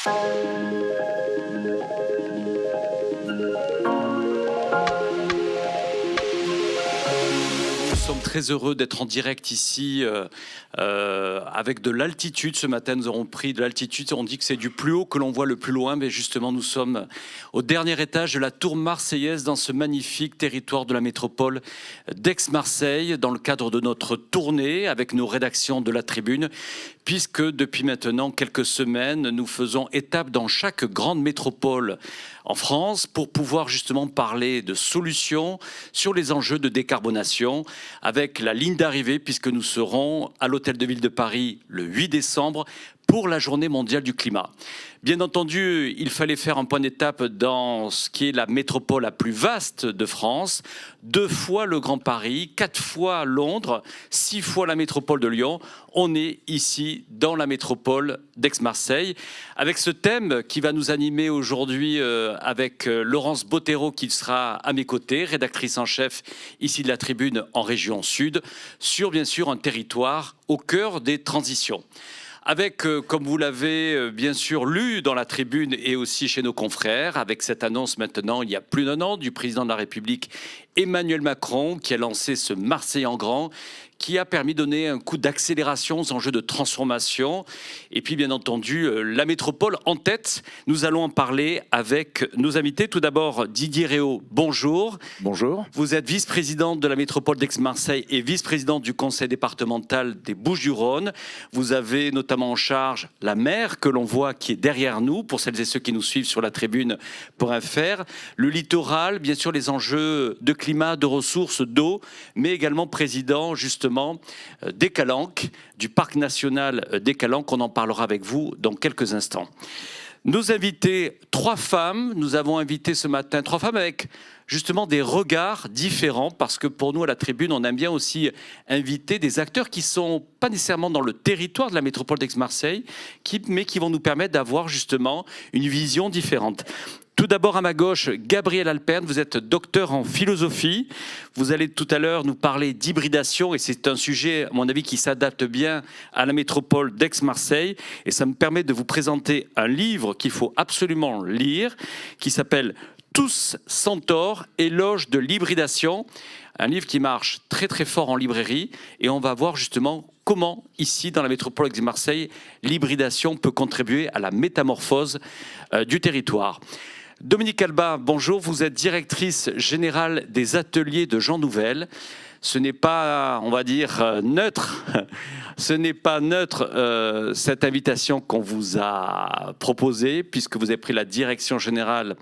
Nous sommes très heureux d'être en direct ici avec de l'altitude. Ce matin, nous avons pris de l'altitude. On dit que c'est du plus haut que l'on voit le plus loin, mais justement, nous sommes au dernier étage de la tour marseillaise dans ce magnifique territoire de la métropole d'Aix-Marseille, dans le cadre de notre tournée avec nos rédactions de la Tribune, puisque depuis maintenant quelques semaines, nous faisons étape dans chaque grande métropole en France pour pouvoir justement parler de solutions sur les enjeux de décarbonation avec la ligne d'arrivée, puisque nous serons à l'Hôtel de Ville de Paris le 8 décembre pour la Journée mondiale du climat. Bien entendu, il fallait faire un point d'étape dans ce qui est la métropole la plus vaste de France. 2 fois le Grand Paris, 4 fois Londres, 6 fois la métropole de Lyon. On est ici dans la métropole d'Aix-Marseille avec ce thème qui va nous animer aujourd'hui avec Laurence Bottero qui sera à mes côtés, rédactrice en chef ici de la Tribune en région Sud, sur bien sûr un territoire au cœur des transitions. Avec, comme vous l'avez bien sûr lu dans la Tribune et aussi chez nos confrères, avec cette annonce maintenant, il y a plus d'1 an, du président de la République Emmanuel Macron, qui a lancé ce Marseille en grand, qui a permis de donner un coup d'accélération aux enjeux de transformation. Et puis, bien entendu, la métropole en tête. Nous allons en parler avec nos invités. Tout d'abord, Didier Réau, bonjour. Bonjour. Vous êtes vice-président de la métropole d'Aix-Marseille et vice-président du conseil départemental des Bouches-du-Rhône. Vous avez notamment en charge la mer que l'on voit qui est derrière nous, pour celles et ceux qui nous suivent sur la tribune.fr. Le littoral, bien sûr, les enjeux de climat, de ressources, d'eau, mais également président, justement, des Calanques, du parc national des Calanques. On en parlera avec vous dans quelques instants. Nos invités, 3 femmes. Nous avons invité ce matin 3 femmes avec justement des regards différents, parce que pour nous à la Tribune, on aime bien aussi inviter des acteurs qui sont pas nécessairement dans le territoire de la métropole d'Aix-Marseille, mais qui vont nous permettre d'avoir justement une vision différente. Tout d'abord, à ma gauche, Gabriel Alperne, vous êtes docteur en philosophie. Vous allez tout à l'heure nous parler d'hybridation, et c'est un sujet, à mon avis, qui s'adapte bien à la métropole d'Aix-Marseille. Et ça me permet de vous présenter un livre qu'il faut absolument lire, qui s'appelle « Tous centaures, éloge de l'hybridation ». Un livre qui marche très très fort en librairie, et on va voir justement comment, ici, dans la métropole d'Aix-Marseille, l'hybridation peut contribuer à la métamorphose du territoire. Dominique Alba, bonjour, vous êtes directrice générale des ateliers de Jean Nouvel. Ce n'est pas, on va dire, neutre. Ce n'est pas neutre cette invitation qu'on vous a proposée, puisque vous avez pris la direction générale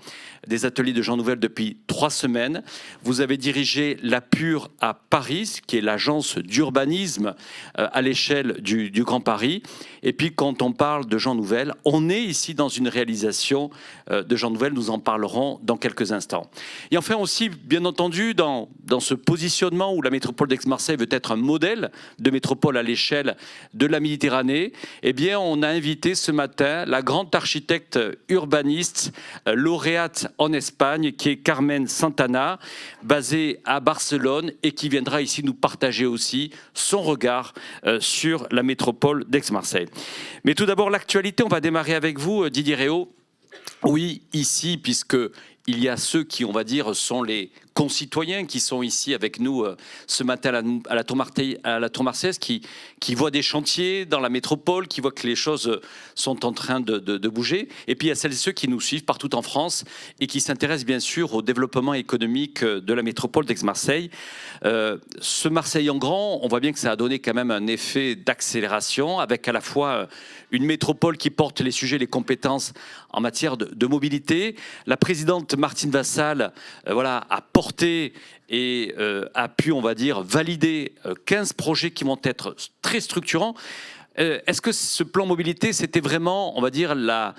des ateliers de Jean Nouvel depuis 3 semaines. Vous avez dirigé la Pure à Paris, qui est l'agence d'urbanisme à l'échelle du Grand Paris. Et puis, quand on parle de Jean Nouvel, on est ici dans une réalisation de Jean Nouvel. Nous en parlerons dans quelques instants. Et enfin aussi, bien entendu, dans ce positionnement où la métropole d'Aix-Marseille veut être un modèle de métropole à l'échelle de la Méditerranée, eh bien, on a invité ce matin la grande architecte urbaniste, lauréate en Espagne, qui est Carmen Santana, basée à Barcelone et qui viendra ici nous partager aussi son regard sur la métropole d'Aix-Marseille. Mais tout d'abord, l'actualité, on va démarrer avec vous, Didier Réau. Oui, ici, puisque il y a ceux qui, on va dire, sont les concitoyens qui sont ici avec nous ce matin à la tour marseillaise, qui voient des chantiers dans la métropole, qui voient que les choses sont en train de bouger. Et puis il y a celles et ceux qui nous suivent partout en France et qui s'intéressent bien sûr au développement économique de la métropole d'Aix-Marseille. Ce Marseille en grand, on voit bien que ça a donné quand même un effet d'accélération, avec à la fois une métropole qui porte les sujets, les compétences en matière de mobilité. La présidente Martine Vassal a porté et a pu, on va dire, valider 15 projets qui vont être très structurants. Est-ce que ce plan mobilité, c'était vraiment, on va dire, la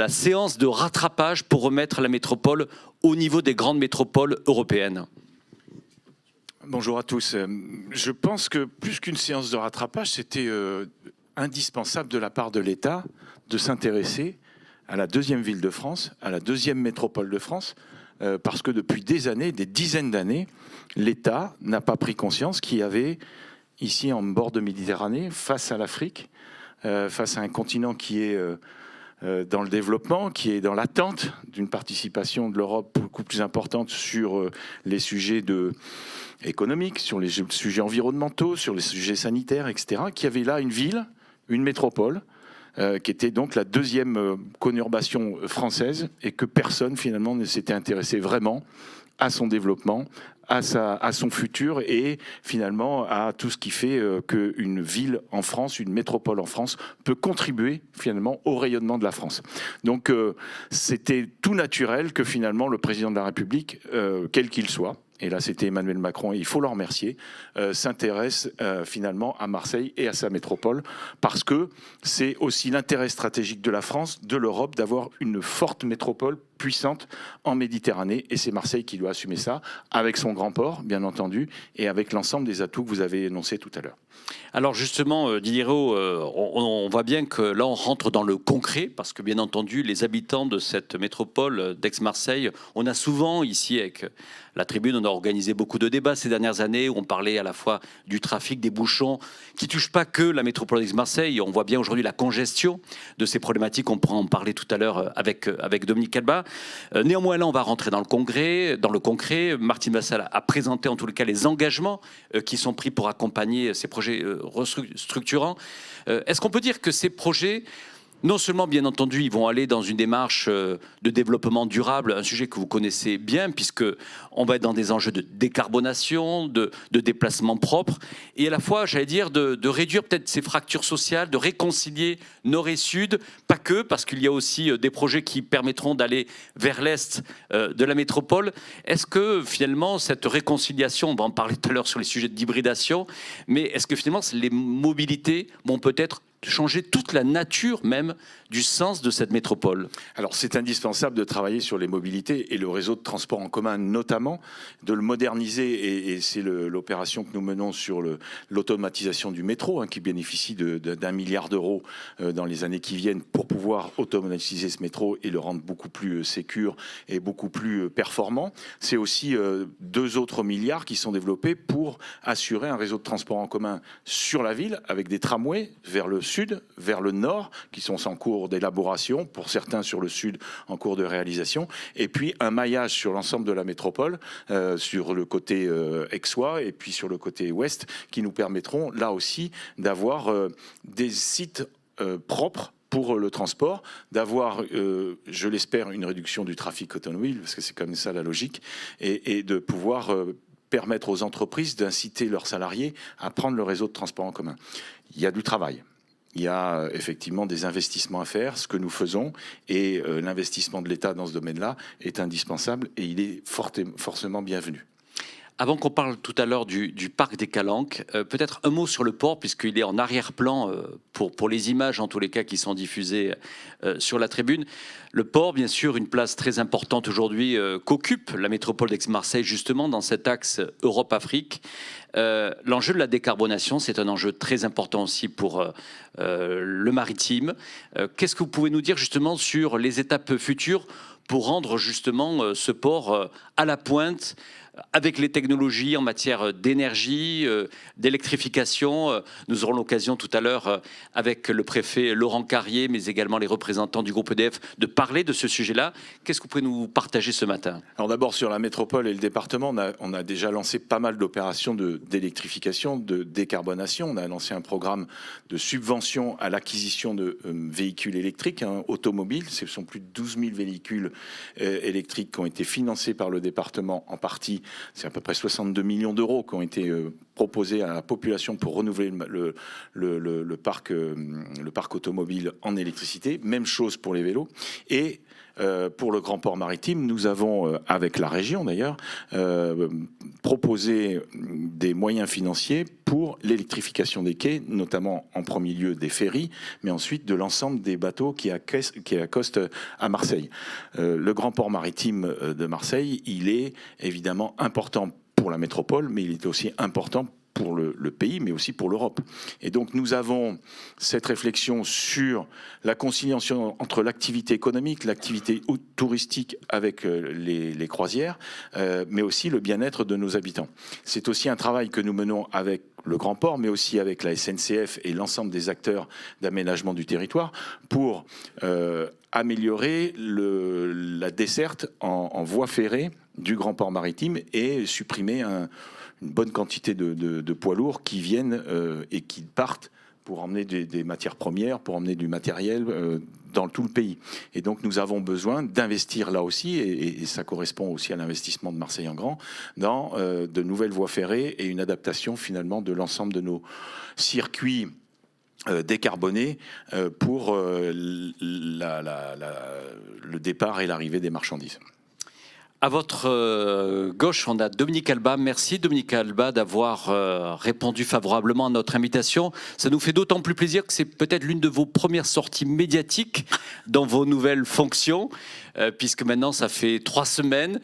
séance de rattrapage pour remettre la métropole au niveau des grandes métropoles européennes ? Bonjour à tous. Je pense que plus qu'une séance de rattrapage, c'était indispensable de la part de l'État de s'intéresser à la 2e ville de France, à la 2e métropole de France, parce que depuis des années, des dizaines d'années, l'État n'a pas pris conscience qu'il y avait ici en bord de Méditerranée, face à l'Afrique, face à un continent qui est dans le développement, qui est dans l'attente d'une participation de l'Europe beaucoup plus importante sur les sujets économiques, sur les sujets environnementaux, sur les sujets sanitaires, etc., qui avait là une ville, une métropole, qui était donc la deuxième conurbation française, et que personne finalement ne s'était intéressé vraiment à son développement, à son futur et finalement à tout ce qui fait qu'une ville en France, une métropole en France peut contribuer finalement au rayonnement de la France. Donc c'était tout naturel que finalement le président de la République, quel qu'il soit, et là c'était Emmanuel Macron, et il faut le remercier, s'intéresse finalement à Marseille et à sa métropole, parce que c'est aussi l'intérêt stratégique de la France, de l'Europe, d'avoir une forte métropole puissante en Méditerranée, et c'est Marseille qui doit assumer ça, avec son grand port, bien entendu, et avec l'ensemble des atouts que vous avez énoncés tout à l'heure. Alors justement, Didier Rault, on voit bien que là on rentre dans le concret, parce que bien entendu les habitants de cette métropole d'Aix-Marseille, on a souvent ici avec la Tribune, on a organisé beaucoup de débats ces dernières années où on parlait à la fois du trafic, des bouchons, qui ne touchent pas que la métropole d'Aix-Marseille. On voit bien aujourd'hui la congestion de ces problématiques, on pourra en parler tout à l'heure avec Dominique Alba. Néanmoins là on va rentrer dans le concret. Martine Vassal a présenté en tout cas les engagements qui sont pris pour accompagner ces projets structurants. Est-ce qu'on peut dire que ces projets, non seulement, bien entendu, ils vont aller dans une démarche de développement durable, un sujet que vous connaissez bien, puisqu'on va être dans des enjeux de décarbonation, de déplacement propre, et à la fois, j'allais dire, de réduire peut-être ces fractures sociales, de réconcilier nord et sud, pas que, parce qu'il y a aussi des projets qui permettront d'aller vers l'est de la métropole. Est-ce que, finalement, cette réconciliation, on va en parler tout à l'heure sur les sujets d'hybridation, mais est-ce que, finalement, les mobilités vont peut-être changer toute la nature même du sens de cette métropole? Alors c'est indispensable de travailler sur les mobilités et le réseau de transport en commun notamment, de le moderniser, et c'est l'opération que nous menons sur l'automatisation du métro, qui bénéficie d'1 milliard d'euros dans les années qui viennent pour pouvoir automatiser ce métro et le rendre beaucoup plus sécure et beaucoup plus performant. C'est aussi 2 autres milliards qui sont développés pour assurer un réseau de transport en commun sur la ville avec des tramways vers le sud, vers le nord, qui sont en cours d'élaboration, pour certains sur le sud en cours de réalisation, et puis un maillage sur l'ensemble de la métropole, sur le côté aixois et puis sur le côté ouest, qui nous permettront là aussi d'avoir des sites propres pour le transport, d'avoir, je l'espère, une réduction du trafic automobile, parce que c'est comme ça la logique, et de pouvoir permettre aux entreprises d'inciter leurs salariés à prendre le réseau de transport en commun. Il y a du travail. Il y a effectivement des investissements à faire, ce que nous faisons, et l'investissement de l'État dans ce domaine-là est indispensable et il est forcément bienvenu. Avant qu'on parle tout à l'heure du parc des Calanques, peut-être un mot sur le port, puisqu'il est en arrière-plan pour les images, en tous les cas, qui sont diffusées sur la tribune. Le port, bien sûr, une place très importante aujourd'hui qu'occupe la métropole d'Aix-Marseille, justement, dans cet axe Europe-Afrique. L'enjeu de la décarbonation, c'est un enjeu très important aussi pour le maritime. Qu'est-ce que vous pouvez nous dire, justement, sur les étapes futures pour rendre, justement, ce port à la pointe avec les technologies en matière d'énergie, d'électrification? Nous aurons l'occasion tout à l'heure avec le préfet Laurent Carrier, mais également les représentants du groupe EDF, de parler de ce sujet-là. Qu'est-ce que vous pouvez nous partager ce matin? Alors d'abord sur la métropole et le département, on a déjà lancé pas mal d'opérations d'électrification, de décarbonation. On a lancé un programme de subvention à l'acquisition de véhicules électriques, automobiles. Ce sont plus de 12 000 véhicules électriques qui ont été financés par le département en partie. C'est à peu près 62 millions d'euros qui ont été proposés à la population pour renouveler le parc automobile en électricité. Même chose pour les vélos. Et pour le grand port maritime, nous avons, avec la région d'ailleurs, proposé des moyens financiers pour l'électrification des quais, notamment en premier lieu des ferries, mais ensuite de l'ensemble des bateaux qui accostent à Marseille. Le grand port maritime de Marseille, il est évidemment important pour la métropole, mais il est aussi important pour le pays, mais aussi pour l'Europe. Et donc nous avons cette réflexion sur la conciliation entre l'activité économique, l'activité touristique avec les croisières, mais aussi le bien-être de nos habitants. C'est aussi un travail que nous menons avec le Grand Port, mais aussi avec la SNCF et l'ensemble des acteurs d'aménagement du territoire pour améliorer la desserte en voie ferrée du Grand Port maritime et supprimer une bonne quantité de poids lourds qui viennent et qui partent pour emmener des matières premières, pour emmener du matériel dans tout le pays. Et donc nous avons besoin d'investir là aussi, et ça correspond aussi à l'investissement de Marseille en Grand, dans de nouvelles voies ferrées et une adaptation finalement de l'ensemble de nos circuits décarbonés pour le départ et l'arrivée des marchandises. À votre gauche, on a Dominique Alba. Merci Dominique Alba d'avoir répondu favorablement à notre invitation. Ça nous fait d'autant plus plaisir que c'est peut-être l'une de vos premières sorties médiatiques dans vos nouvelles fonctions, puisque maintenant ça fait 3 semaines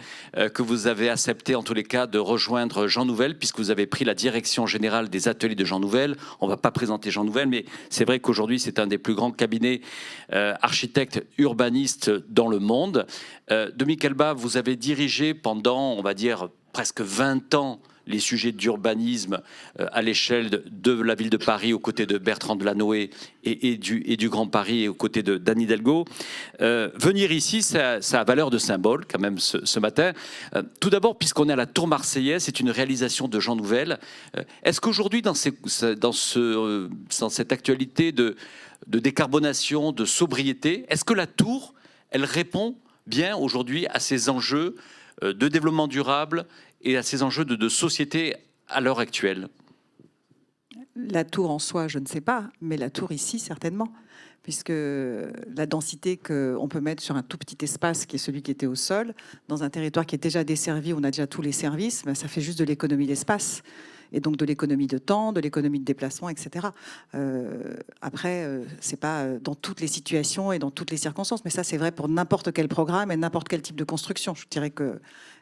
que vous avez accepté en tous les cas de rejoindre Jean Nouvel, puisque vous avez pris la direction générale des ateliers de Jean Nouvel. On ne va pas présenter Jean Nouvel, mais c'est vrai qu'aujourd'hui c'est un des plus grands cabinets architectes urbanistes dans le monde. Dominique Alba, vous avez dirigé pendant, on va dire, presque 20 ans les sujets d'urbanisme à l'échelle de la ville de Paris aux côtés de Bertrand Delanoë et du Grand Paris et aux côtés de d'Anne Hidalgo. Venir ici, ça a valeur de symbole quand même ce matin. Tout d'abord, puisqu'on est à la Tour Marseillaise, c'est une réalisation de Jean Nouvel. Est-ce qu'aujourd'hui, dans cette actualité de décarbonation, de sobriété, est-ce que la Tour, elle répond bien aujourd'hui à ces enjeux de développement durable et à ces enjeux de société à l'heure actuelle? La tour en soi, je ne sais pas, mais la tour ici, certainement, puisque la densité qu'on peut mettre sur un tout petit espace, qui est celui qui était au sol, dans un territoire qui est déjà desservi, où on a déjà tous les services, ben ça fait juste de l'économie d'espace. Et donc de l'économie de temps, de l'économie de déplacement, etc. Après, c'est pas dans toutes les situations et dans toutes les circonstances, mais ça c'est vrai pour n'importe quel programme et n'importe quel type de construction. Je dirais que,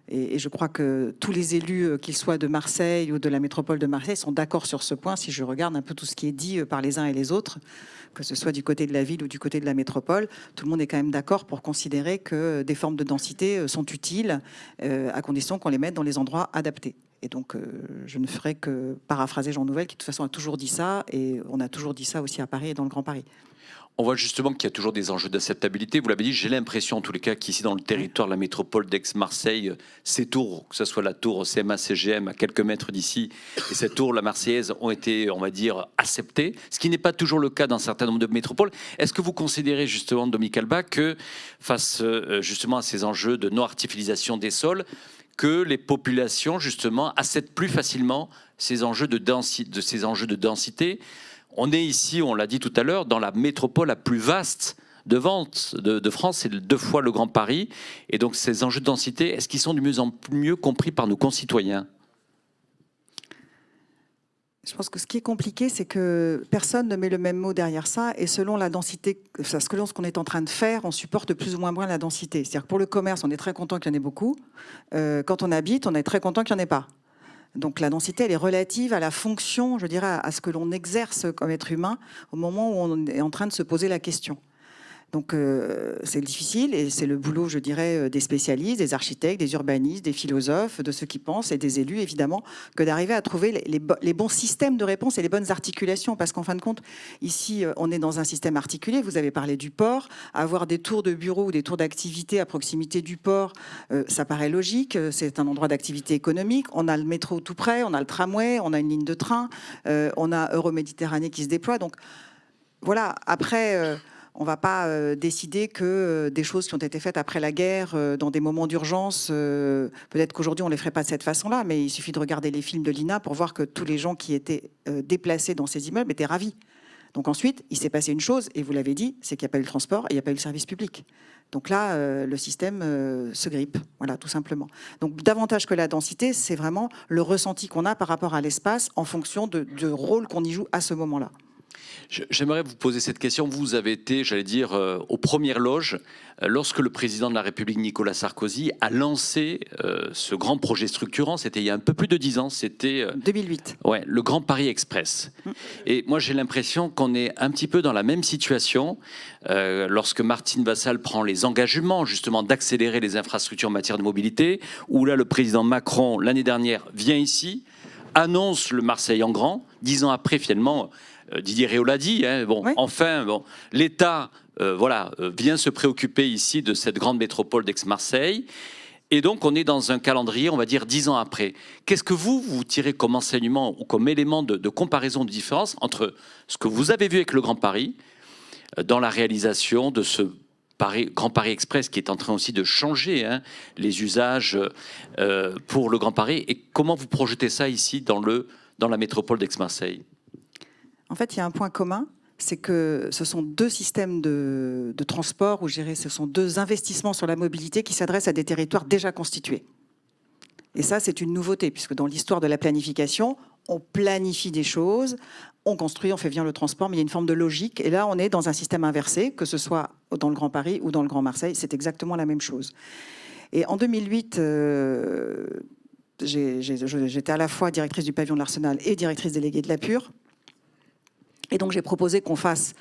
et je crois que tous les élus, qu'ils soient de Marseille ou de la métropole de Marseille, sont d'accord sur ce point. Si je regarde un peu tout ce qui est dit par les uns et les autres, que ce soit du côté de la ville ou du côté de la métropole, tout le monde est quand même d'accord pour considérer que des formes de densité sont utiles à condition qu'on les mette dans les endroits adaptés. Et donc, je ne ferai que paraphraser Jean Nouvel, qui de toute façon a toujours dit ça, et on a toujours dit ça aussi à Paris et dans le Grand Paris. On voit justement qu'il y a toujours des enjeux d'acceptabilité. Vous l'avez dit, j'ai l'impression en tous les cas qu'ici dans le territoire de la métropole d'Aix-Marseille, ces tours, que ce soit la tour CMA-CGM à quelques mètres d'ici, et cette tour, la Marseillaise, ont été, on va dire, acceptées, ce qui n'est pas toujours le cas dans un certain nombre de métropoles. Est-ce que vous considérez justement, Dominique Alba, que face justement à ces enjeux de non-artificialisation des sols, que les populations, justement, acceptent plus facilement ces enjeux de densité. On est ici, on l'a dit tout à l'heure, dans la métropole la plus vaste de vente de France, c'est 2 fois le Grand Paris. Et donc ces enjeux de densité, est-ce qu'ils sont de mieux en mieux compris par nos concitoyens ? Je pense que ce qui est compliqué, c'est que personne ne met le même mot derrière ça. Et selon la densité, selon ce qu'on est en train de faire, on supporte plus ou moins bien la densité. C'est-à-dire que pour le commerce, on est très content qu'il y en ait beaucoup. Quand on habite, on est très content qu'il n'y en ait pas. Donc la densité, elle est relative à la fonction, je dirais, à ce que l'on exerce comme être humain au moment où on est en train de se poser la question. Donc c'est difficile et c'est le boulot, je dirais, des spécialistes, des architectes, des urbanistes, des philosophes, de ceux qui pensent et des élus, évidemment, que d'arriver à trouver les bons systèmes de réponse et les bonnes articulations. Parce qu'en fin de compte, ici, on est dans un système articulé. Vous avez parlé du port. Avoir des tours de bureaux ou des tours d'activité à proximité du port, ça paraît logique. C'est un endroit d'activité économique. On a le métro tout près, on a le tramway, on a une ligne de train, on a Euroméditerranée qui se déploie. Donc voilà, après... on ne va pas décider que des choses qui ont été faites après la guerre, dans des moments d'urgence, peut-être qu'aujourd'hui on ne les ferait pas de cette façon-là, mais il suffit de regarder les films de l'INA pour voir que tous les gens qui étaient déplacés dans ces immeubles étaient ravis. Donc ensuite, il s'est passé une chose, et vous l'avez dit, c'est qu'il n'y a pas eu le transport et il n'y a pas eu le service public. Donc là, le système se grippe, voilà, tout simplement. Donc davantage que la densité, c'est vraiment le ressenti qu'on a par rapport à l'espace en fonction du rôle qu'on y joue à ce moment-là. J'aimerais vous poser cette question. Vous avez été, j'allais dire, aux premières loges lorsque le président de la République, Nicolas Sarkozy, a lancé ce grand projet structurant. C'était il y a un peu plus de 10 ans. C'était 2008. Ouais, le Grand Paris Express. Et moi, j'ai l'impression qu'on est un petit peu dans la même situation lorsque Martine Vassal prend les engagements, justement, d'accélérer les infrastructures en matière de mobilité, où là, le président Macron, l'année dernière, vient ici, annonce le Marseille en grand. 10 ans après, finalement, Didier Réau l'a dit, hein, bon, Oui. enfin, bon, l'État vient se préoccuper ici de cette grande métropole d'Aix-Marseille. Et donc, on est dans un calendrier, on va dire, 10 ans après. Qu'est-ce que vous tirez comme enseignement ou comme élément de comparaison, de différence entre ce que vous avez vu avec le Grand Paris, dans la réalisation de ce Grand Paris Express qui est en train aussi de changer les usages pour le Grand Paris, et comment vous projetez ça ici dans la métropole d'Aix-Marseille? En fait, il y a un point commun, c'est que ce sont deux systèmes de transport, ou je dirais, ce sont deux investissements sur la mobilité qui s'adressent à des territoires déjà constitués. Et ça, c'est une nouveauté, puisque dans l'histoire de la planification, on planifie des choses, on construit, on fait venir le transport, mais il y a une forme de logique. Et là, on est dans un système inversé, que ce soit dans le Grand Paris ou dans le Grand Marseille, c'est exactement la même chose. Et en 2008, j'étais à la fois directrice du pavillon de l'Arsenal et directrice déléguée de la Pure. Et donc, j'ai proposé qu'on fasse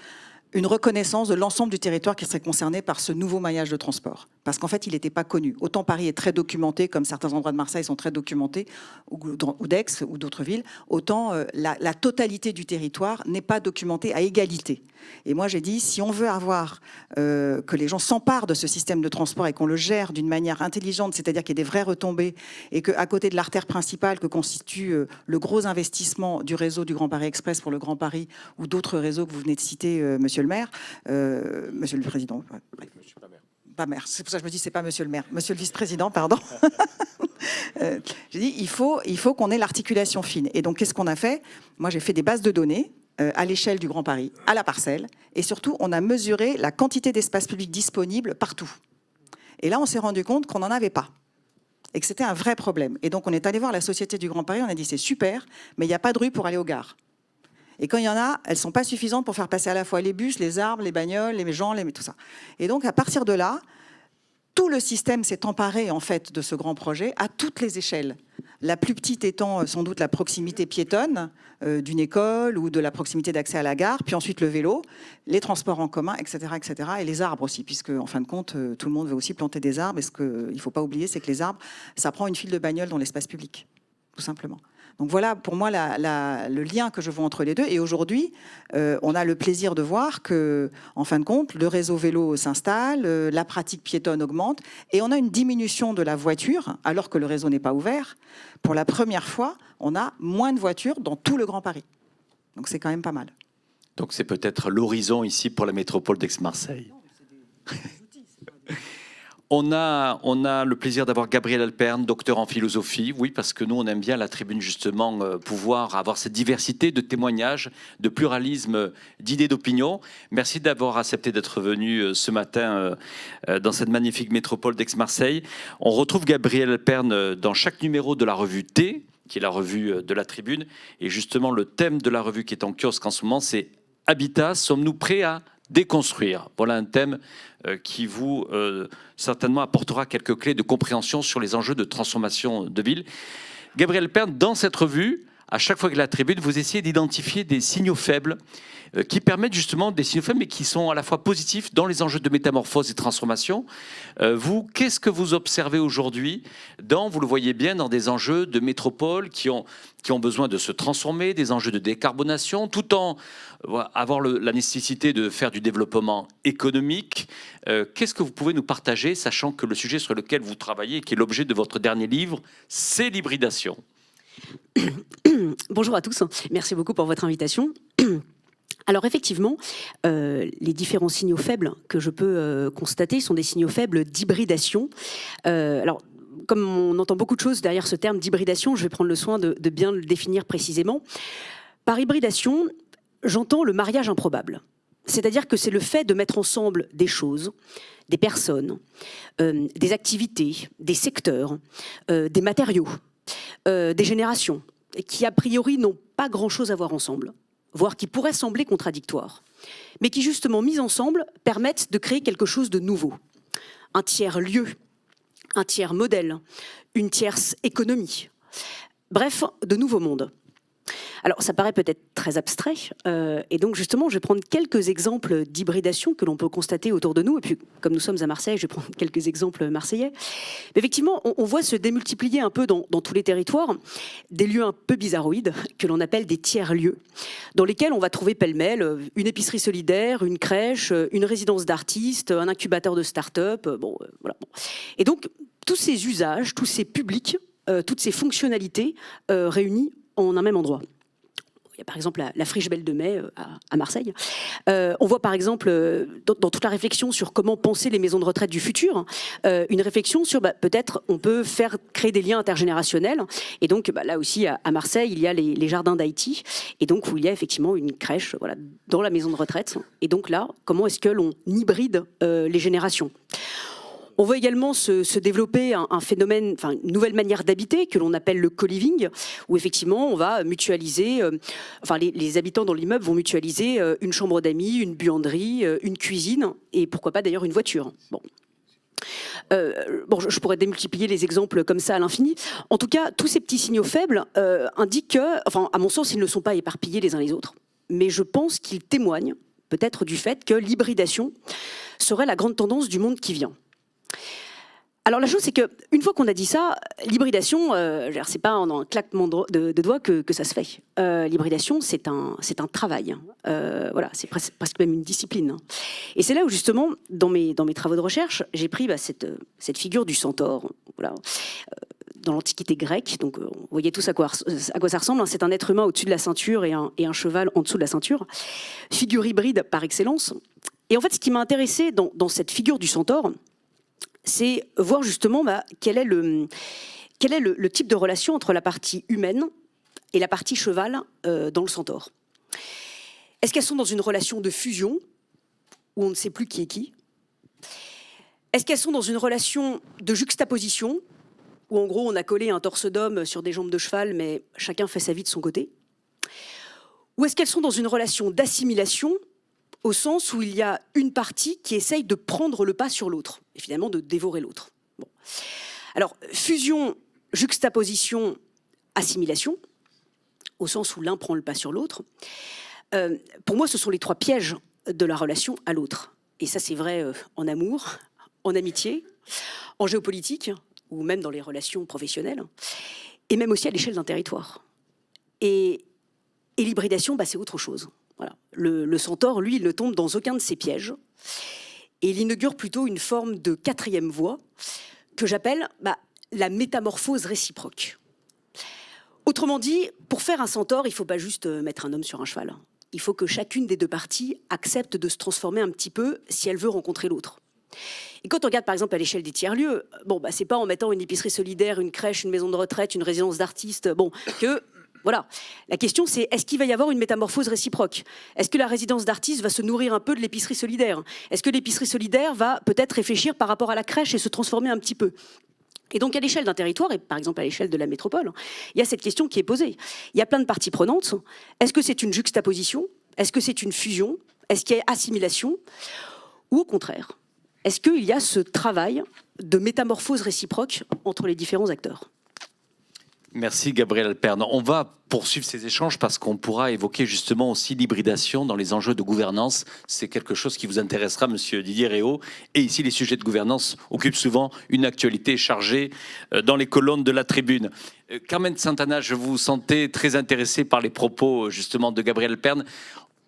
une reconnaissance de l'ensemble du territoire qui serait concerné par ce nouveau maillage de transport. Parce qu'en fait, il n'était pas connu. Autant Paris est très documenté, comme certains endroits de Marseille sont très documentés, ou d'Aix, ou d'autres villes, autant la totalité du territoire n'est pas documentée à égalité. Et moi, j'ai dit, si on veut avoir que les gens s'emparent de ce système de transport et qu'on le gère d'une manière intelligente, c'est-à-dire qu'il y ait des vraies retombées, et qu'à côté de l'artère principale que constitue le gros investissement du réseau du Grand Paris Express pour le Grand Paris, ou d'autres réseaux que vous venez de citer, Monsieur le maire, Monsieur le Président, Je suis pas maire. pas maire, c'est pour ça que je me dis c'est pas Monsieur le maire, Monsieur le Vice-président, pardon. J'ai dit il faut qu'on ait l'articulation fine. Et donc qu'est-ce qu'on a fait? Moi j'ai fait des bases de données à l'échelle du Grand Paris, à la parcelle, et surtout on a mesuré la quantité d'espace public disponible partout. Et là on s'est rendu compte qu'on n'en avait pas. Et que c'était un vrai problème. Et donc on est allé voir la Société du Grand Paris, on a dit c'est super, mais il n'y a pas de rue pour aller aux gares. Et quand il y en a, elles ne sont pas suffisantes pour faire passer à la fois les bus, les arbres, les bagnoles, les gens, tout ça. Et donc, à partir de là, tout le système s'est emparé, en fait, de ce grand projet à toutes les échelles. La plus petite étant, sans doute, la proximité piétonne d'une école ou de la proximité d'accès à la gare, puis ensuite le vélo, les transports en commun, etc., etc., et les arbres aussi, puisque, en fin de compte, tout le monde veut aussi planter des arbres. Et ce qu'il ne faut pas oublier, c'est que les arbres, ça prend une file de bagnole dans l'espace public, tout simplement. Donc voilà, pour moi, le lien que je vois entre les deux. Et aujourd'hui, on a le plaisir de voir que, en fin de compte, le réseau vélo s'installe, la pratique piétonne augmente, et on a une diminution de la voiture, alors que le réseau n'est pas ouvert. Pour la première fois, on a moins de voitures dans tout le Grand Paris. Donc c'est quand même pas mal. Donc c'est peut-être l'horizon ici pour la métropole d'Aix-Marseille. On a le plaisir d'avoir Gabriel Alperne, docteur en philosophie. Oui, parce que nous, on aime bien à la tribune, justement, pouvoir avoir cette diversité de témoignages, de pluralisme d'idées, d'opinions. Merci d'avoir accepté d'être venu ce matin dans cette magnifique métropole d'Aix-Marseille. On retrouve Gabriel Alperne dans chaque numéro de la revue T, qui est la revue de la tribune. Et justement, le thème de la revue qui est en kiosque en ce moment, c'est « Habitat, sommes-nous prêts à déconstruire ?» Voilà un thème qui vous certainement apportera quelques clés de compréhension sur les enjeux de transformation de ville. Gabriel Alperne, dans cette revue, à chaque fois que la tribune, vous essayez d'identifier des signaux faibles qui permettent justement des signaux faibles, mais qui sont à la fois positifs dans les enjeux de métamorphose et de transformation. Vous, qu'est-ce que vous observez aujourd'hui vous le voyez bien, dans des enjeux de métropole qui ont besoin de se transformer, des enjeux de décarbonation, tout en avoir la nécessité de faire du développement économique. Qu'est-ce que vous pouvez nous partager, sachant que le sujet sur lequel vous travaillez, qui est l'objet de votre dernier livre, c'est l'hybridation? Bonjour à tous, merci beaucoup pour votre invitation. Alors effectivement, les différents signaux faibles que je peux constater sont des signaux faibles d'hybridation. Alors, comme on entend beaucoup de choses derrière ce terme d'hybridation, je vais prendre le soin de bien le définir précisément. Par hybridation, j'entends le mariage improbable. C'est-à-dire que c'est le fait de mettre ensemble des choses, des personnes, des activités, des secteurs, des matériaux, des générations, qui a priori n'ont pas grand-chose à voir ensemble, voire qui pourraient sembler contradictoires, mais qui justement mises ensemble permettent de créer quelque chose de nouveau. Un tiers-lieu, un tiers-modèle, une tierce économie. Bref, de nouveaux mondes. Alors, ça paraît peut-être très abstrait, et donc justement, je vais prendre quelques exemples d'hybridation que l'on peut constater autour de nous, et puis comme nous sommes à Marseille, je vais prendre quelques exemples marseillais. Mais effectivement, on voit se démultiplier un peu dans tous les territoires des lieux un peu bizarroïdes, que l'on appelle des tiers-lieux, dans lesquels on va trouver pêle-mêle une épicerie solidaire, une crèche, une résidence d'artistes, un incubateur de start-up, voilà. Et donc, tous ces usages, tous ces publics, toutes ces fonctionnalités réunies en un même endroit. Il y a par exemple la friche Belle de Mai à Marseille. On voit par exemple dans toute la réflexion sur comment penser les maisons de retraite du futur, une réflexion sur peut-être on peut faire créer des liens intergénérationnels. Et donc là aussi à Marseille, il y a les jardins d'Haïti, et donc où il y a effectivement une crèche dans la maison de retraite. Et donc là, comment est-ce que l'on hybride les générations ? On voit également se développer un phénomène, enfin une nouvelle manière d'habiter que l'on appelle le co-living, où effectivement on va mutualiser, les habitants dans l'immeuble vont mutualiser une chambre d'amis, une buanderie, une cuisine et pourquoi pas d'ailleurs une voiture. Je pourrais démultiplier les exemples comme ça à l'infini. En tout cas, tous ces petits signaux faibles indiquent que, à mon sens, ils ne sont pas éparpillés les uns les autres, mais je pense qu'ils témoignent peut-être du fait que l'hybridation serait la grande tendance du monde qui vient. Alors la chose, c'est qu'une fois qu'on a dit ça, l'hybridation, c'est pas en un claquement de doigts que ça se fait. L'hybridation, c'est un travail. C'est presque même une discipline. Et c'est là où justement, dans mes travaux de recherche, j'ai pris cette figure du centaure. Dans l'Antiquité grecque, donc vous voyez tous à quoi ça ressemble. C'est un être humain au-dessus de la ceinture et un cheval en dessous de la ceinture. Figure hybride par excellence. Et en fait, ce qui m'a intéressé dans cette figure du centaure, c'est voir justement quel est le type de relation entre la partie humaine et la partie cheval dans le centaure. Est-ce qu'elles sont dans une relation de fusion, où on ne sait plus qui est qui ? Est-ce qu'elles sont dans une relation de juxtaposition, où en gros on a collé un torse d'homme sur des jambes de cheval, mais chacun fait sa vie de son côté ? Ou est-ce qu'elles sont dans une relation d'assimilation, au sens où il y a une partie qui essaye de prendre le pas sur l'autre, et finalement de dévorer l'autre. Alors, fusion, juxtaposition, assimilation, au sens où l'un prend le pas sur l'autre. Pour moi, ce sont les 3 pièges de la relation à l'autre. Et ça, c'est vrai en amour, en amitié, en géopolitique, ou même dans les relations professionnelles, et même aussi à l'échelle d'un territoire. Et l'hybridation, c'est autre chose. Le centaure, lui, il ne tombe dans aucun de ces pièges. Et il inaugure plutôt une forme de 4e voie que j'appelle la métamorphose réciproque. Autrement dit, pour faire un centaure, il ne faut pas juste mettre un homme sur un cheval. Il faut que chacune des 2 parties accepte de se transformer un petit peu si elle veut rencontrer l'autre. Et quand on regarde par exemple à l'échelle des tiers-lieux, c'est pas en mettant une épicerie solidaire, une crèche, une maison de retraite, une résidence d'artistes, que... Voilà. La question, c'est est-ce qu'il va y avoir une métamorphose réciproque ? Est-ce que la résidence d'artistes va se nourrir un peu de l'épicerie solidaire ? Est-ce que l'épicerie solidaire va peut-être réfléchir par rapport à la crèche et se transformer un petit peu ? Et donc, à l'échelle d'un territoire, et par exemple à l'échelle de la métropole, il y a cette question qui est posée. Il y a plein de parties prenantes. Est-ce que c'est une juxtaposition ? Est-ce que c'est une fusion ? Est-ce qu'il y a assimilation ? Ou au contraire, est-ce qu'il y a ce travail de métamorphose réciproque entre les différents acteurs ? Merci Gabriel Alperne. On va poursuivre ces échanges parce qu'on pourra évoquer justement aussi l'hybridation dans les enjeux de gouvernance. C'est quelque chose qui vous intéressera, monsieur Didier Réau. Et ici, les sujets de gouvernance occupent souvent une actualité chargée dans les colonnes de la tribune. Carmen Santana, je vous sentais très intéressé par les propos justement de Gabriel Alperne.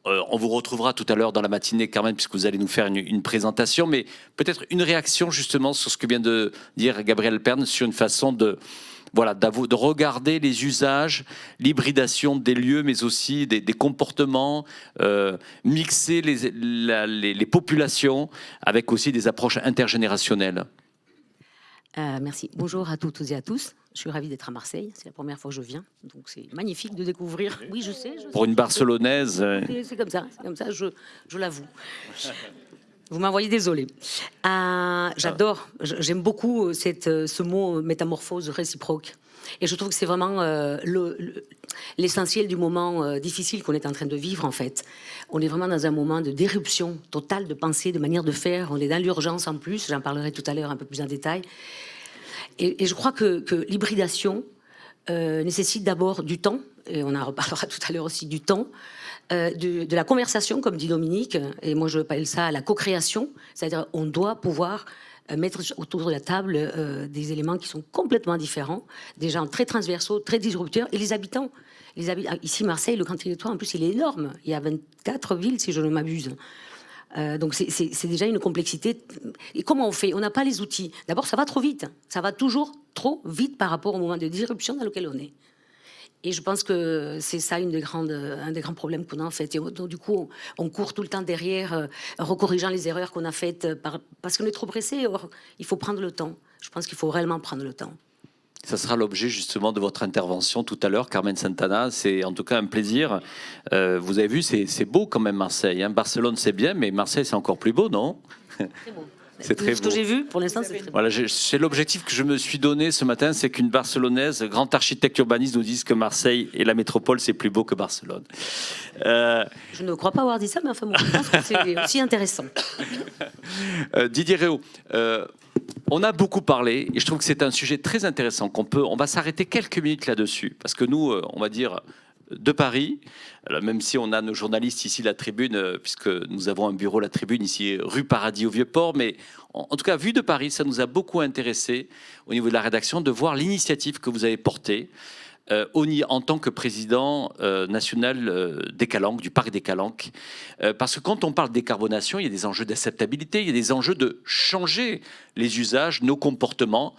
On vous retrouvera tout à l'heure dans la matinée, Carmen, puisque vous allez nous faire une présentation. Mais peut-être une réaction justement sur ce que vient de dire Gabriel Alperne sur une façon de regarder les usages, l'hybridation des lieux, mais aussi des comportements, mixer les populations avec aussi des approches intergénérationnelles. Merci. Bonjour à toutes et à tous. Je suis ravie d'être à Marseille. C'est la première fois que je viens, donc c'est magnifique de découvrir. Oui, je sais. Pour une Barcelonaise. C'est comme ça, je l'avoue. Vous m'envoyez désolé. J'adore, j'aime beaucoup ce mot métamorphose réciproque. Et je trouve que c'est vraiment l'essentiel du moment difficile qu'on est en train de vivre, en fait. On est vraiment dans un moment de déruption totale de pensée, de manière de faire. On est dans l'urgence en plus. J'en parlerai tout à l'heure un peu plus en détail. Et je crois que l'hybridation nécessite d'abord du temps. Et on en reparlera tout à l'heure aussi, du temps. De la conversation, comme dit Dominique. Et moi, je appelle ça la co-création. C'est-à-dire on doit pouvoir mettre autour de la table des éléments qui sont complètement différents, des gens très transversaux, très disrupteurs, et les habitants. Ici, Marseille, le grand territoire, en plus, il est énorme. Il y a 24 villes, si je ne m'abuse. Donc, c'est déjà une complexité. Et comment on fait? On n'a pas les outils. D'abord, ça va trop vite. Ça va toujours trop vite par rapport au moment de disruption dans lequel on est. Et je pense que c'est ça un des grands problèmes qu'on a en fait. Et donc, du coup, on court tout le temps derrière, recorrigeant les erreurs qu'on a faites parce qu'on est trop pressé. Or, il faut prendre le temps. Je pense qu'il faut réellement prendre le temps. Ça sera l'objet justement de votre intervention tout à l'heure, Carmen Santana. C'est en tout cas un plaisir. Vous avez vu, c'est beau quand même Marseille. Hein. Barcelone, c'est bien, mais Marseille, c'est encore plus beau, non? Très beau. C'est très Ce beau. que j'ai vu, pour l'instant, c'est très beau. Voilà, c'est l'objectif que je me suis donné ce matin, c'est qu'une Barcelonaise, grande architecte urbaniste, nous dise que Marseille et la métropole, c'est plus beau que Barcelone. Je ne crois pas avoir dit ça, mais enfin, bon, je pense que c'est aussi intéressant. Didier Réau, on a beaucoup parlé, et je trouve que c'est un sujet très intéressant, on va s'arrêter quelques minutes là-dessus, parce que nous, on va dire... de Paris, alors même si on a nos journalistes ici, la Tribune, puisque nous avons un bureau, la Tribune, ici, rue Paradis au Vieux-Port, mais en tout cas, vu de Paris, ça nous a beaucoup intéressé au niveau de la rédaction de voir l'initiative que vous avez portée en tant que président national des Calanques, du parc des Calanques. Parce que quand on parle de décarbonation, il y a des enjeux d'acceptabilité, il y a des enjeux de changer les usages, nos comportements.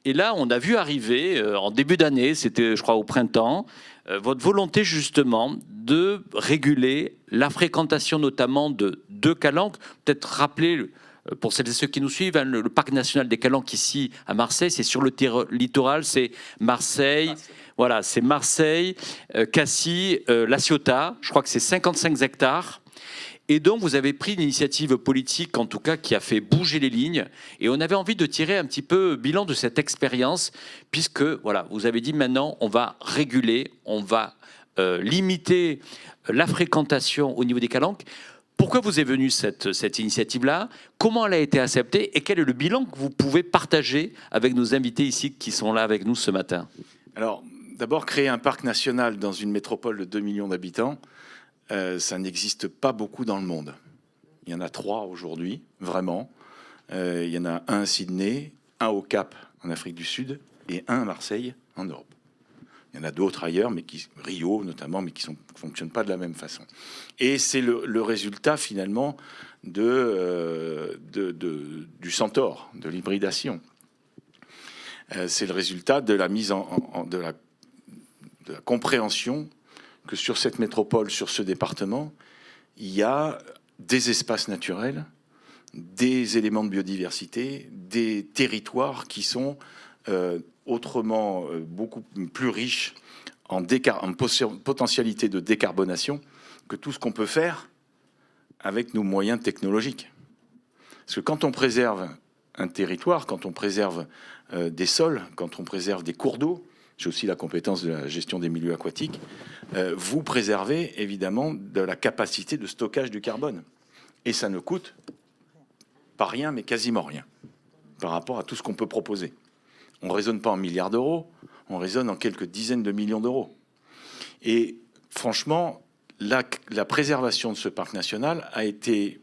Et là, on a vu arriver, en début d'année, c'était je crois au printemps, votre volonté justement de réguler la fréquentation notamment de Calanques. Peut-être rappeler, pour celles et ceux qui nous suivent, hein, le parc national des Calanques ici à Marseille, c'est sur le littoral, c'est Marseille. Voilà, c'est Marseille, Cassis, La Ciotat. Je crois que c'est 55 hectares. Et donc, vous avez pris une initiative politique, en tout cas, qui a fait bouger les lignes. Et on avait envie de tirer un petit peu bilan de cette expérience, puisque, voilà, vous avez dit maintenant, on va réguler, on va limiter la fréquentation au niveau des Calanques. Pourquoi vous est venue cette initiative-là? Comment elle a été acceptée? Et quel est le bilan que vous pouvez partager avec nos invités ici qui sont là avec nous ce matin? Alors, d'abord, créer un parc national dans une métropole de 2 millions d'habitants, ça n'existe pas beaucoup dans le monde. Il y en a 3 aujourd'hui, vraiment. Il y en a un à Sydney, un au Cap, en Afrique du Sud, et un à Marseille, en Europe. Il y en a d'autres ailleurs, Rio notamment, mais qui ne fonctionnent pas de la même façon. Et c'est le résultat, finalement, du centaure, de l'hybridation. C'est le résultat de la mise de la compréhension que sur cette métropole, sur ce département, il y a des espaces naturels, des éléments de biodiversité, des territoires qui sont autrement beaucoup plus riches en potentialité de décarbonation que tout ce qu'on peut faire avec nos moyens technologiques. Parce que quand on préserve un territoire, quand on préserve des sols, quand on préserve des cours d'eau, j'ai aussi la compétence de la gestion des milieux aquatiques, vous préservez évidemment de la capacité de stockage du carbone. Et ça ne coûte pas rien, mais quasiment rien, par rapport à tout ce qu'on peut proposer. On ne raisonne pas en milliards d'euros, on raisonne en quelques dizaines de millions d'euros. Et franchement, la préservation de ce parc national a été,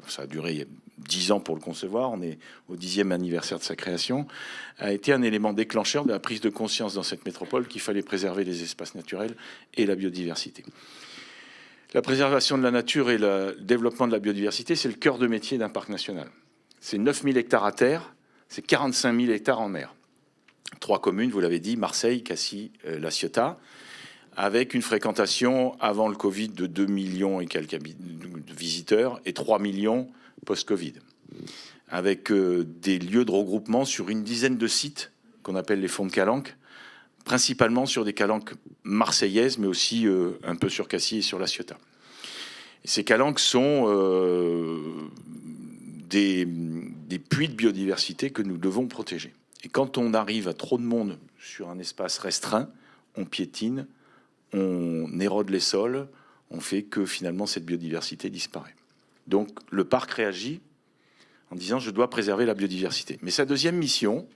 ça a duré 10 ans pour le concevoir, on est au 10e anniversaire de sa création, a été un élément déclencheur de la prise de conscience dans cette métropole qu'il fallait préserver les espaces naturels et la biodiversité. La préservation de la nature et le développement de la biodiversité, c'est le cœur de métier d'un parc national. C'est 9000 hectares à terre, c'est 45 000 hectares en mer. 3 communes, vous l'avez dit, Marseille, Cassis, La Ciotat, avec une fréquentation avant le Covid de 2 millions et quelques visiteurs et 3 millions post-Covid, avec des lieux de regroupement sur une dizaine de sites qu'on appelle les fonds de Calanques, principalement sur des Calanques marseillaises, mais aussi un peu sur Cassis et sur La Ciotat. Et ces Calanques sont des puits de biodiversité que nous devons protéger. Et quand on arrive à trop de monde sur un espace restreint, on piétine, on érode les sols, on fait que finalement cette biodiversité disparaît. Donc le parc réagit en disant je dois préserver la biodiversité. Mais sa deuxième mission,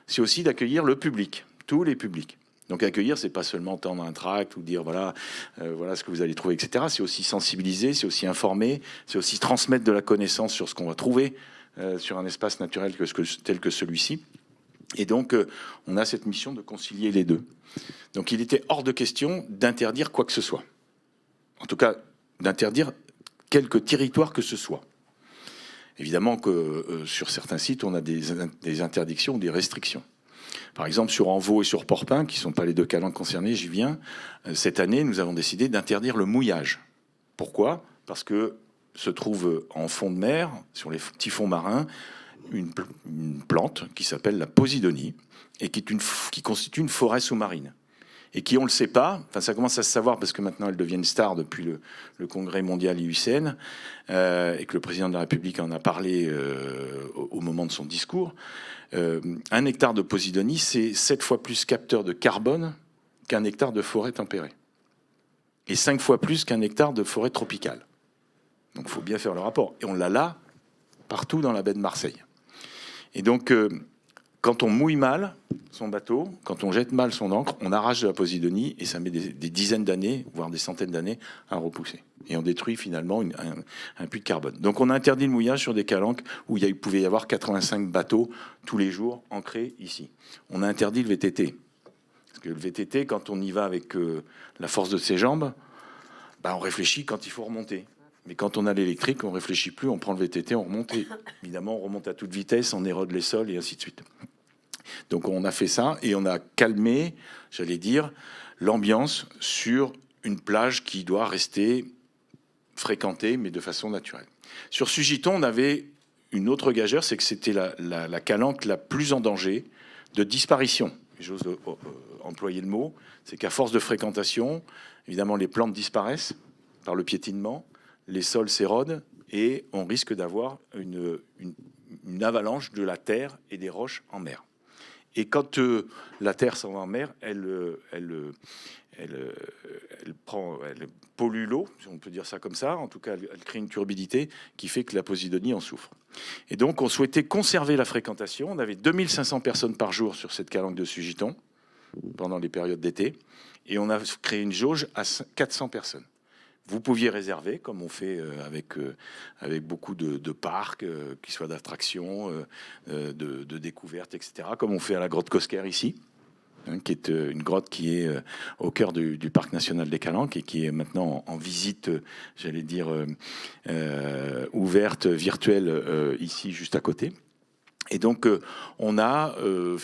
c'est aussi d'accueillir le public, tous les publics. Donc accueillir, c'est pas seulement tendre un tract ou dire voilà, voilà ce que vous allez trouver, etc. C'est aussi sensibiliser, c'est aussi informer, c'est aussi transmettre de la connaissance sur ce qu'on va trouver sur un espace naturel tel que celui-ci. Et donc on a cette mission de concilier les deux. Donc il était hors de question d'interdire quoi que ce soit. En tout cas, d'interdire quelque territoire que ce soit. Évidemment que sur certains sites, on a des interdictions, des restrictions. Par exemple, sur Envaux et sur Porpin, qui ne sont pas les deux calanques concernés, j'y viens, cette année, nous avons décidé d'interdire le mouillage. Pourquoi ? Parce que se trouve en fond de mer, sur les petits fonds marins, une plante qui s'appelle la posidonie, et qui constitue une forêt sous-marine. Et qui, on ne le sait pas, enfin ça commence à se savoir parce que maintenant elles deviennent stars depuis le congrès mondial IUCN, et que le président de la République en a parlé au moment de son discours. 1 hectare de posidonie, c'est 7 fois plus capteur de carbone qu'un hectare de forêt tempérée. Et 5 fois plus qu'un hectare de forêt tropicale. Donc il faut bien faire le rapport. Et on l'a là, partout dans la baie de Marseille. Et donc, quand on mouille mal son bateau, quand on jette mal son ancre, on arrache de la posidonie et ça met des dizaines d'années, voire des centaines d'années à repousser. Et on détruit finalement un puits de carbone. Donc on a interdit le mouillage sur des calanques où il pouvait y avoir 85 bateaux tous les jours ancrés ici. On a interdit le VTT. Parce que le VTT, quand on y va avec la force de ses jambes, on réfléchit quand il faut remonter. Mais quand on a l'électrique, on ne réfléchit plus, on prend le VTT, on remonte. Et évidemment, on remonte à toute vitesse, on érode les sols et ainsi de suite. Donc on a fait ça et on a calmé, j'allais dire, l'ambiance sur une plage qui doit rester fréquentée, mais de façon naturelle. Sur Sugiton, on avait une autre gageure, c'est que c'était la calanque la plus en danger de disparition. J'ose employer le mot. C'est qu'à force de fréquentation, évidemment, les plantes disparaissent par le piétinement, les sols s'érodent et on risque d'avoir une avalanche de la terre et des roches en mer. Et quand la terre s'en va en mer, elle pollue l'eau, si on peut dire ça comme ça. En tout cas, elle crée une turbidité qui fait que la posidonie en souffre. Et donc, on souhaitait conserver la fréquentation. On avait 2500 personnes par jour sur cette calanque de Sugiton pendant les périodes d'été. Et on a créé une jauge à 400 personnes. Vous pouviez réserver, comme on fait avec beaucoup de parcs, qui soient d'attractions, de découvertes, etc., comme on fait à la grotte Cosquer ici, qui est une grotte qui est au cœur du parc national des Calanques et qui est maintenant en visite, j'allais dire, ouverte, virtuelle, ici, juste à côté. Et donc, on a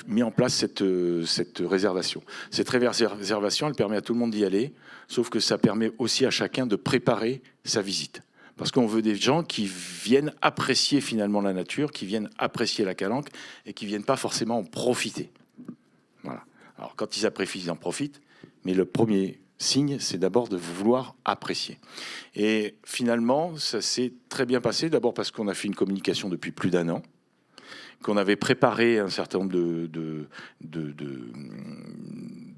mis en place cette réservation. Cette réservation, elle permet à tout le monde d'y aller, sauf que ça permet aussi à chacun de préparer sa visite. Parce qu'on veut des gens qui viennent apprécier finalement la nature, qui viennent apprécier la calanque et qui ne viennent pas forcément en profiter. Voilà. Alors, quand ils apprécient, ils en profitent, mais le premier signe, c'est d'abord de vouloir apprécier. Et finalement, ça s'est très bien passé, d'abord parce qu'on a fait une communication depuis plus d'1 an, qu'on avait préparé un certain nombre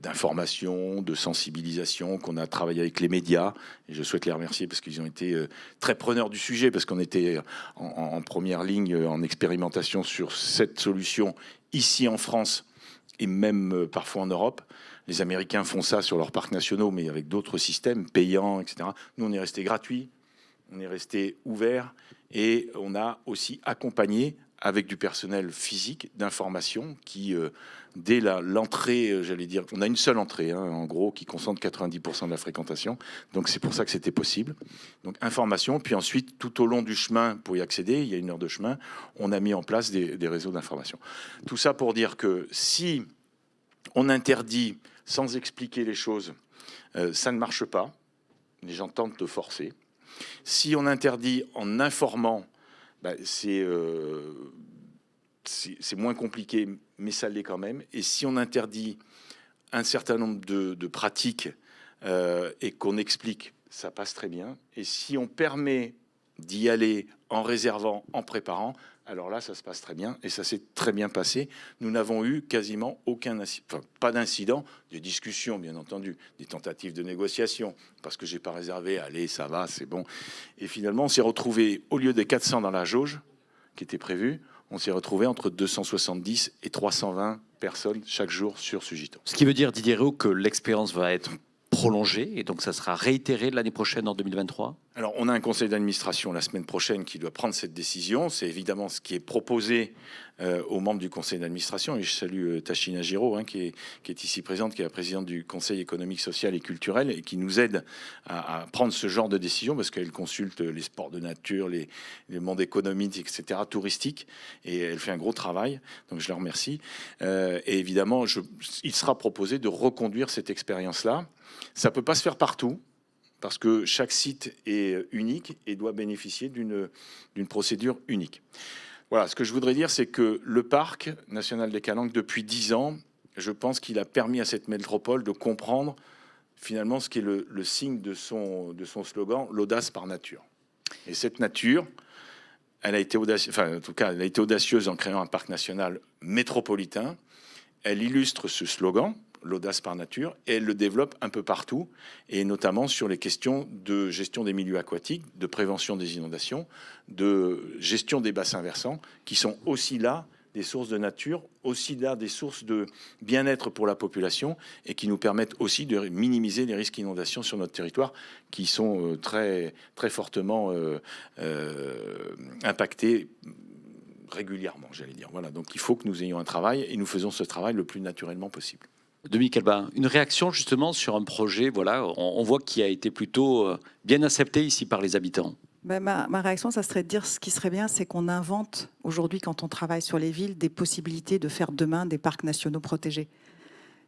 d'informations, de sensibilisation, qu'on a travaillé avec les médias. Et je souhaite les remercier parce qu'ils ont été très preneurs du sujet, parce qu'on était en première ligne en expérimentation sur cette solution ici en France et même parfois en Europe. Les Américains font ça sur leurs parcs nationaux, mais avec d'autres systèmes payants, etc. Nous, on est resté gratuit, on est resté ouvert et on a aussi accompagné avec du personnel physique d'information qui, dès l'entrée, j'allais dire, on a une seule entrée, en gros, qui concentre 90% de la fréquentation. Donc c'est pour ça que c'était possible. Donc information, puis ensuite, tout au long du chemin, pour y accéder, il y a 1 heure de chemin, on a mis en place des réseaux d'information. Tout ça pour dire que si on interdit sans expliquer les choses, ça ne marche pas. Les gens tentent de forcer. Si on interdit en informant, c'est moins compliqué, mais ça l'est quand même. Et si on interdit un certain nombre de pratiques et qu'on explique, ça passe très bien. Et si on permet d'y aller en réservant, en préparant, alors là, ça se passe très bien et ça s'est très bien passé. Nous n'avons eu quasiment pas d'incident, des discussions, bien entendu, des tentatives de négociation, parce que j'ai pas réservé, allez, ça va, c'est bon. Et finalement, on s'est retrouvé, au lieu des 400 dans la jauge qui était prévue, on s'est retrouvé entre 270 et 320 personnes chaque jour sur Sugiton. Ce qui veut dire, Didier Réau, que l'expérience va être prolongée et donc ça sera réitéré l'année prochaine en 2023 ? Alors, on a un conseil d'administration la semaine prochaine qui doit prendre cette décision. C'est évidemment ce qui est proposé aux membres du conseil d'administration. Et je salue Tachina Giraud, qui est ici présente, qui est la présidente du conseil économique, social et culturel et qui nous aide à prendre ce genre de décision parce qu'elle consulte les sports de nature, les mondes économiques, etc., touristiques. Et elle fait un gros travail. Donc, je la remercie. Et évidemment, il sera proposé de reconduire cette expérience-là. Ça ne peut pas se faire partout, parce que chaque site est unique et doit bénéficier d'une procédure unique. Voilà, ce que je voudrais dire, c'est que le parc national des Calanques, depuis 10 ans, je pense qu'il a permis à cette métropole de comprendre finalement ce qui est le signe de son slogan, l'audace par nature. Et cette nature, elle a été audacieuse, enfin, en tout cas, elle a été audacieuse en créant un parc national métropolitain. Elle illustre ce slogan, l'audace par nature, et elle le développe un peu partout, et notamment sur les questions de gestion des milieux aquatiques, de prévention des inondations, de gestion des bassins versants, qui sont aussi là des sources de nature, aussi là des sources de bien-être pour la population, et qui nous permettent aussi de minimiser les risques d'inondation sur notre territoire, qui sont très, très fortement impactés régulièrement, j'allais dire. Voilà, donc il faut que nous ayons un travail, et nous faisons ce travail le plus naturellement possible. Dominique Albin, une réaction justement sur un projet, voilà, on voit qu'il a été plutôt bien accepté ici par les habitants. Ben, ma réaction, ça serait de dire ce qui serait bien, c'est qu'on invente aujourd'hui, quand on travaille sur les villes, des possibilités de faire demain des parcs nationaux protégés.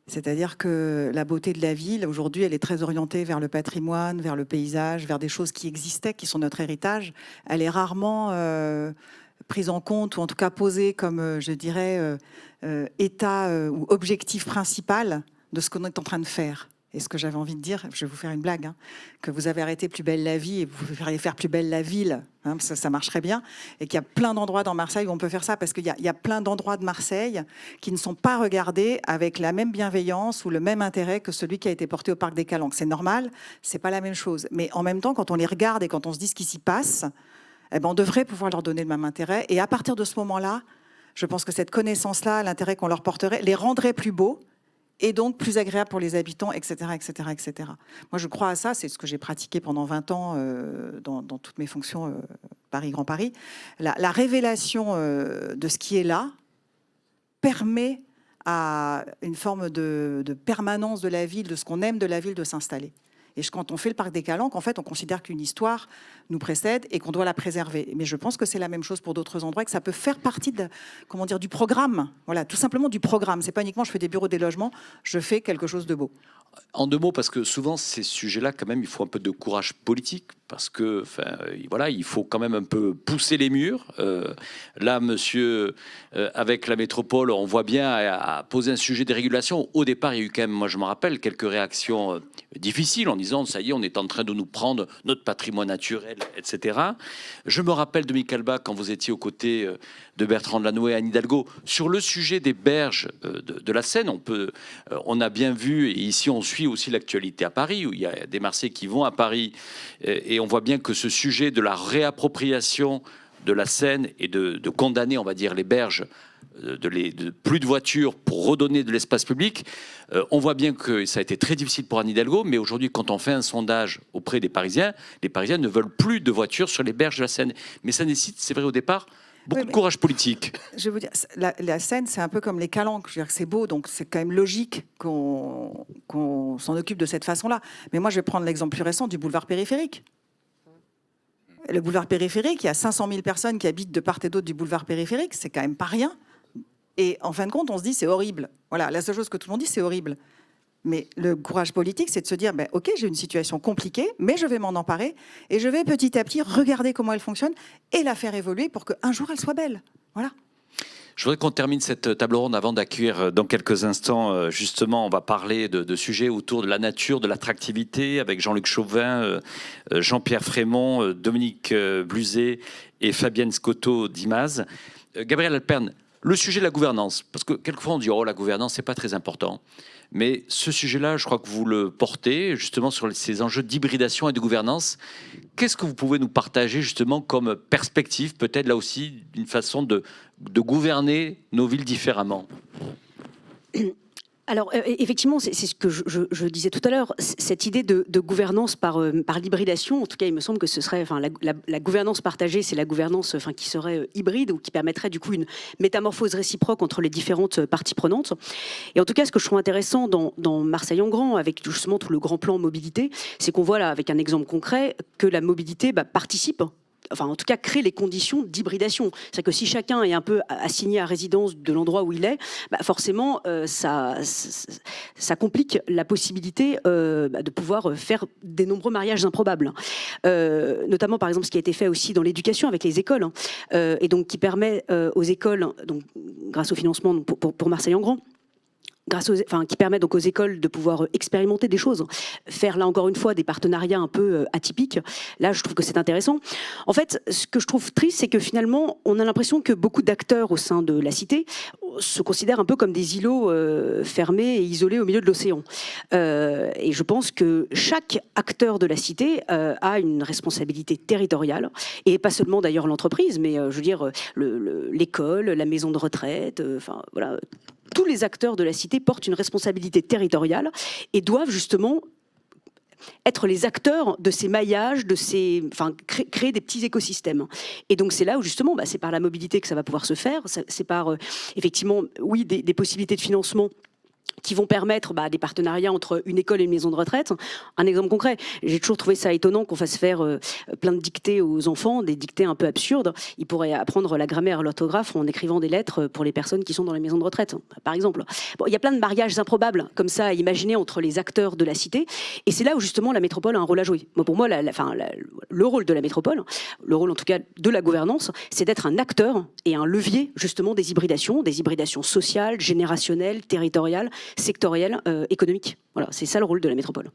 C'est-à-dire que la beauté de la ville, aujourd'hui, elle est très orientée vers le patrimoine, vers le paysage, vers des choses qui existaient, qui sont notre héritage. Elle est rarement prise en compte, ou en tout cas posée comme, je dirais, état ou objectif principal de ce qu'on est en train de faire. Et ce que j'avais envie de dire, je vais vous faire une blague, que vous avez arrêté Plus belle la vie et vous feriez faire Plus belle la ville, ça marcherait bien, et qu'il y a plein d'endroits dans Marseille où on peut faire ça, parce qu'il y a plein d'endroits de Marseille qui ne sont pas regardés avec la même bienveillance ou le même intérêt que celui qui a été porté au Parc des Calanques. C'est normal, c'est pas la même chose. Mais en même temps, quand on les regarde et quand on se dit ce qui s'y passe, eh ben, on devrait pouvoir leur donner le même intérêt. Et à partir de ce moment-là, je pense que cette connaissance-là, l'intérêt qu'on leur porterait, les rendrait plus beaux et donc plus agréables pour les habitants, etc., etc., etc. Moi, je crois à ça. C'est ce que j'ai pratiqué pendant 20 ans dans toutes mes fonctions Paris Grand Paris. La révélation de ce qui est là permet à une forme de permanence de la ville, de ce qu'on aime de la ville, de s'installer. Et quand on fait le parc des Calanques, en fait, on considère qu'une histoire nous précède et qu'on doit la préserver. Mais je pense que c'est la même chose pour d'autres endroits, que ça peut faire partie du programme. Voilà, tout simplement du programme. C'est pas uniquement je fais des bureaux, des logements, je fais quelque chose de beau. En 2 mots, parce que souvent ces sujets-là, quand même, il faut un peu de courage politique, parce que, voilà, il faut quand même un peu pousser les murs. Là, monsieur, avec la métropole, on voit bien à poser un sujet des régulations. Au départ, il y a eu quand même, moi je me rappelle, quelques réactions difficiles en disant, ça y est, on est en train de nous prendre notre patrimoine naturel, etc. Je me rappelle, Dominique Albin, quand vous étiez aux côtés de Bertrand Delanoë et Anne Hidalgo, sur le sujet des berges de la Seine, on a bien vu, et ici on suit aussi l'actualité à Paris, où il y a des Marseillais qui vont à Paris, et on voit bien que ce sujet de la réappropriation de la Seine et de condamner, on va dire, les berges, de plus de voitures pour redonner de l'espace public, on voit bien que ça a été très difficile pour Anne Hidalgo, mais aujourd'hui, quand on fait un sondage auprès des Parisiens ne veulent plus de voitures sur les berges de la Seine. Mais ça nécessite, c'est vrai au départ, beaucoup de courage politique. Je veux dire, la Seine, c'est un peu comme les Calanques. Je veux dire que c'est beau, donc c'est quand même logique qu'on s'en occupe de cette façon-là. Mais moi, je vais prendre l'exemple plus récent du boulevard périphérique. Le boulevard périphérique, il y a 500 000 personnes qui habitent de part et d'autre du boulevard périphérique. C'est quand même pas rien. Et en fin de compte, on se dit c'est horrible. Voilà, la seule chose que tout le monde dit, c'est horrible. Mais le courage politique, c'est de se dire, ok, j'ai une situation compliquée, mais je vais m'en emparer et je vais petit à petit regarder comment elle fonctionne et la faire évoluer pour qu'un jour elle soit belle. Voilà. Je voudrais qu'on termine cette table ronde avant d'accueillir dans quelques instants, justement, on va parler de sujets autour de la nature, de l'attractivité, avec Jean-Luc Chauvin, Jean-Pierre Frémont, Dominique Bluzet et Fabienne Scotto d'Imaz. Gabriel Alpern, le sujet de la gouvernance, parce que quelquefois on dit « Oh, la gouvernance, c'est pas très important ». Mais ce sujet-là, je crois que vous le portez justement sur ces enjeux d'hybridation et de gouvernance. Qu'est-ce que vous pouvez nous partager justement comme perspective, peut-être là aussi, d'une façon de gouverner nos villes différemment ? Alors, effectivement, c'est ce que je disais tout à l'heure, cette idée de gouvernance par l'hybridation, en tout cas, il me semble que ce serait, enfin, la gouvernance partagée, c'est la gouvernance, enfin, qui serait hybride ou qui permettrait du coup une métamorphose réciproque entre les différentes parties prenantes. Et en tout cas, ce que je trouve intéressant dans Marseille en grand, avec justement tout le grand plan mobilité, c'est qu'on voit là, avec un exemple concret, que la mobilité participe, enfin en tout cas crée les conditions d'hybridation. C'est-à-dire que si chacun est un peu assigné à résidence de l'endroit où il est, forcément ça complique la possibilité de pouvoir faire des nombreux mariages improbables. Notamment par exemple ce qui a été fait aussi dans l'éducation avec les écoles, et donc qui permet aux écoles, donc, grâce au financement pour Marseille en grand, qui permet donc aux écoles de pouvoir expérimenter des choses, faire là encore une fois des partenariats un peu atypiques. Là, je trouve que c'est intéressant. En fait, ce que je trouve triste, c'est que finalement, on a l'impression que beaucoup d'acteurs au sein de la cité se considèrent un peu comme des îlots fermés et isolés au milieu de l'océan. Et je pense que chaque acteur de la cité a une responsabilité territoriale, et pas seulement d'ailleurs l'entreprise, mais je veux dire l'école, la maison de retraite, enfin voilà. Tous les acteurs de la cité portent une responsabilité territoriale et doivent justement être les acteurs de ces maillages, créer des petits écosystèmes. Et donc c'est là où justement, c'est par la mobilité que ça va pouvoir se faire, c'est par effectivement, oui, des possibilités de financement qui vont permettre des partenariats entre une école et une maison de retraite. Un exemple concret, j'ai toujours trouvé ça étonnant qu'on fasse faire plein de dictées aux enfants, des dictées un peu absurdes. Ils pourraient apprendre la grammaire et l'orthographe en écrivant des lettres pour les personnes qui sont dans les maisons de retraite, par exemple. Bon, il y a plein de mariages improbables comme ça à imaginer entre les acteurs de la cité, et c'est là où justement la métropole a un rôle à jouer. Pour moi, le rôle de la métropole, le rôle en tout cas de la gouvernance, c'est d'être un acteur et un levier justement des hybridations sociales, générationnelles, territoriales, sectorielle, économique. Voilà, c'est ça le rôle de la métropole.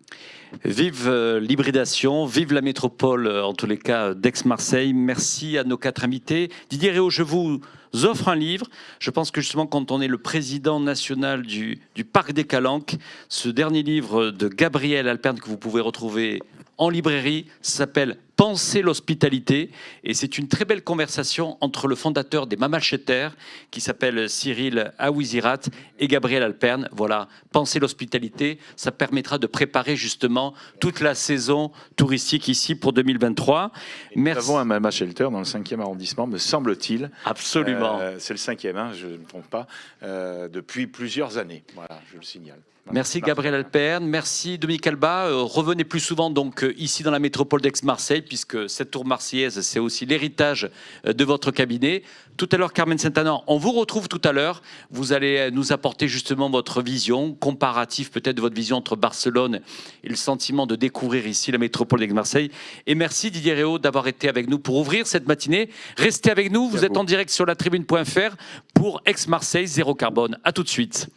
Vive l'hybridation, vive la métropole, en tous les cas d'Aix-Marseille. Merci à nos 4 invités. Didier Réau, je vous offre un livre. Je pense que justement, quand on est le président national du Parc des Calanques, ce dernier livre de Gabriel Alpern que vous pouvez retrouver en librairie s'appelle « Penser l'hospitalité » et c'est une très belle conversation entre le fondateur des Mamalcheter qui s'appelle Cyril Aouizirat et Gabriel Alpern. Voilà, « Penser l'hospitalité », ça permettra de préparer justement toute la saison touristique ici pour 2023. Nous avons un Mama Shelter dans le 5e arrondissement, me semble-t-il. Absolument. C'est le 5e, je ne me trompe pas, depuis plusieurs années. Voilà, je le signale. Merci Gabriel Alpern, merci Dominique Alba. Revenez plus souvent donc ici dans la métropole d'Aix-Marseille, puisque cette tour marseillaise, c'est aussi l'héritage de votre cabinet. Tout à l'heure, Carmen Saint-Anan, on vous retrouve tout à l'heure. Vous allez nous apporter justement votre vision, comparatif peut-être de votre vision entre Barcelone et le sentiment de découvrir ici la métropole d'Aix-Marseille. Et merci Didier Réau d'avoir été avec nous pour ouvrir cette matinée. Restez avec nous, vous êtes en direct sur latribune.fr pour Aix-Marseille Zéro Carbone. À tout de suite.